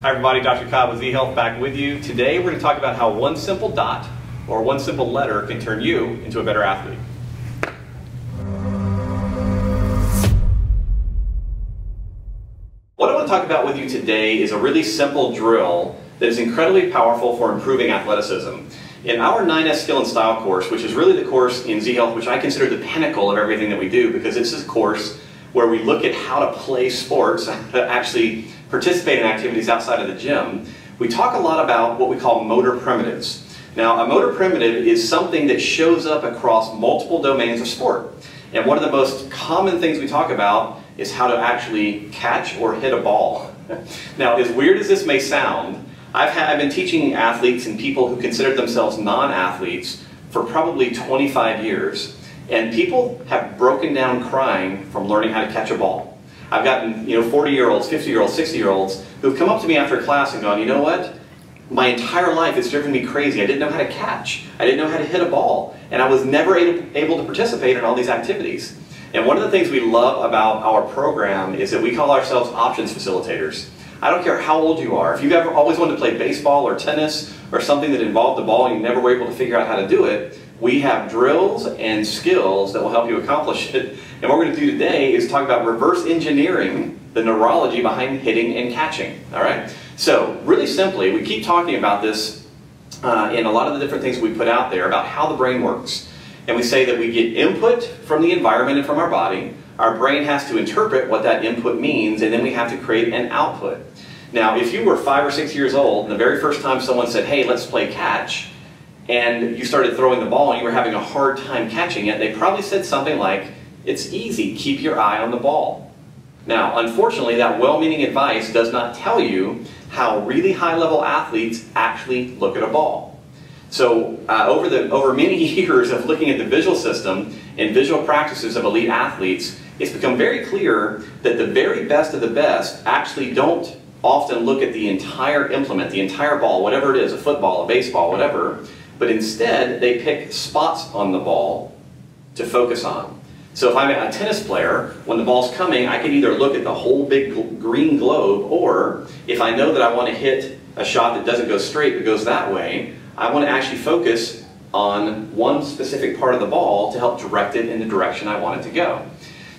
Hi everybody, Dr. Cobb with Z-Health back with you. Today we're going to talk about how one simple dot or one simple letter can turn you into a better athlete. What I want to talk about with you today is a really simple drill that is incredibly powerful for improving athleticism. In our 9S Skill and Style course, which is really the course in Z-Health which I consider the pinnacle of everything that we do, because it's a course where we look at how to play sports, how to actually participate in activities outside of the gym, we talk a lot about what we call motor primitives. Now, a motor primitive is something that shows up across multiple domains of sport. And one of the most common things we talk about is how to actually catch or hit a ball. Now, as weird as this may sound, I've been teaching athletes and people who consider themselves non-athletes for probably 25 years. And people have broken down crying from learning how to catch a ball. I've gotten 40-year-olds, 50-year-olds, 60-year-olds who've come up to me after class and gone, you know what? My entire life it's driven me crazy. I didn't know how to catch. I didn't know how to hit a ball. And I was never able to participate in all these activities. And one of the things we love about our program is that we call ourselves options facilitators. I don't care how old you are. If you've ever always wanted to play baseball or tennis or something that involved the ball and you never were able to figure out how to do it, we have drills and skills that will help you accomplish it. And what we're going to do today is talk about reverse engineering the neurology behind hitting and catching. All right? So really simply, we keep talking about this in a lot of the different things we put out there about how the brain works. And we say that we get input from the environment and from our body. Our brain has to interpret what that input means, and then we have to create an output. Now, if you were 5 or 6 years old, and the very first time someone said, hey, let's play catch, and you started throwing the ball and you were having a hard time catching it, they probably said something like, it's easy, keep your eye on the ball. Now, unfortunately, that well-meaning advice does not tell you how really high-level athletes actually look at a ball. So over many years of looking at the visual system and visual practices of elite athletes, it's become very clear that the very best of the best actually don't often look at the entire implement, the entire ball, whatever it is, a football, a baseball, whatever, but instead they pick spots on the ball to focus on. So if I'm a tennis player, when the ball's coming, I can either look at the whole big green globe, or if I know that I want to hit a shot that doesn't go straight but goes that way, I want to actually focus on one specific part of the ball to help direct it in the direction I want it to go.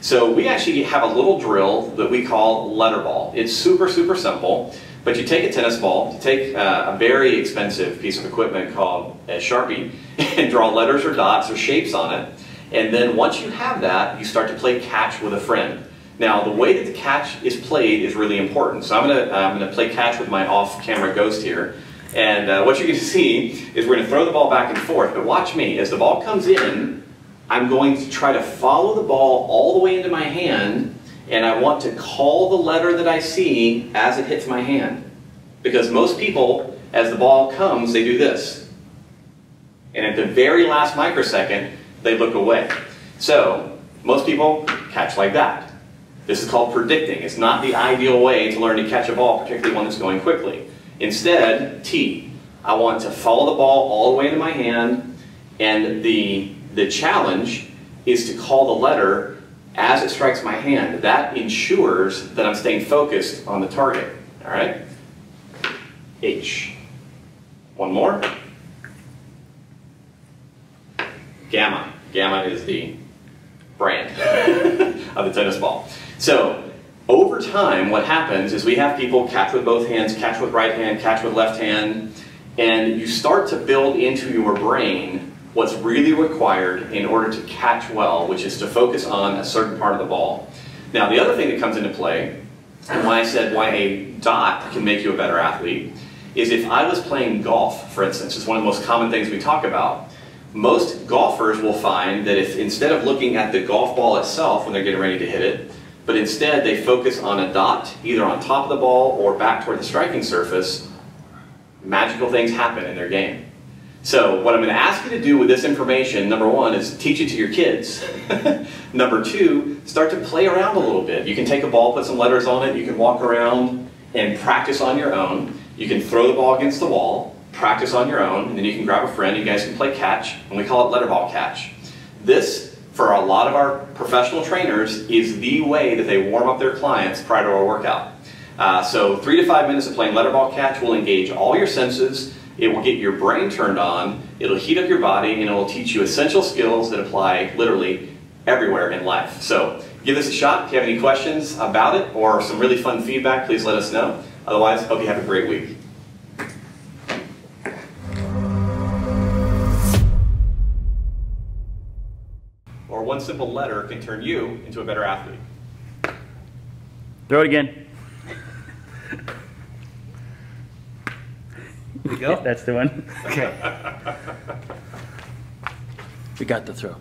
So we actually have a little drill that we call letter ball. It's super, super simple, but you take a tennis ball, you take a very expensive piece of equipment called a Sharpie, and draw letters or dots or shapes on it. And then once you have that, you start to play catch with a friend. Now, the way that the catch is played is really important. So I'm gonna play catch with my off-camera ghost here. And what you're going to see is we're going to throw the ball back and forth. But watch me. As the ball comes in, I'm going to try to follow the ball all the way into my hand, and I want to call the letter that I see as it hits my hand. Because most people, as the ball comes, they do this. And at the very last microsecond, they look away. So, most people catch like that. This is called predicting. It's not the ideal way to learn to catch a ball, particularly one that's going quickly. Instead, T. I want to follow the ball all the way into my hand, and the challenge is to call the letter as it strikes my hand. That ensures that I'm staying focused on the target. All right? H. One more. Gamma. Gamma is the brand of the tennis ball. So, over time, what happens is we have people catch with both hands, catch with right hand, catch with left hand, and you start to build into your brain what's really required in order to catch well, which is to focus on a certain part of the ball. Now, the other thing that comes into play, and why I said why a dot can make you a better athlete, is if I was playing golf, for instance, it's one of the most common things we talk about. Most golfers will find that if instead of looking at the golf ball itself when they're getting ready to hit it, but instead they focus on a dot, either on top of the ball or back toward the striking surface, magical things happen in their game. So what I'm going to ask you to do with this information, number one, is teach it to your kids. Number two, start to play around a little bit. You can take a ball, put some letters on it, you can walk around and practice on your own. You can throw the ball against the wall, practice on your own, and then you can grab a friend, you guys can play catch, and we call it letter ball catch. This, for a lot of our professional trainers, is the way that they warm up their clients prior to our workout. So 3 to 5 minutes of playing letterball catch will engage all your senses. It will get your brain turned on. It'll heat up your body, and it will teach you essential skills that apply literally everywhere in life. So give this a shot. If you have any questions about it or some really fun feedback, please let us know. Otherwise, hope you have a great week. Or one simple letter can turn you into a better athlete. Throw it again. There you go. That's the one. Okay. We got the throw.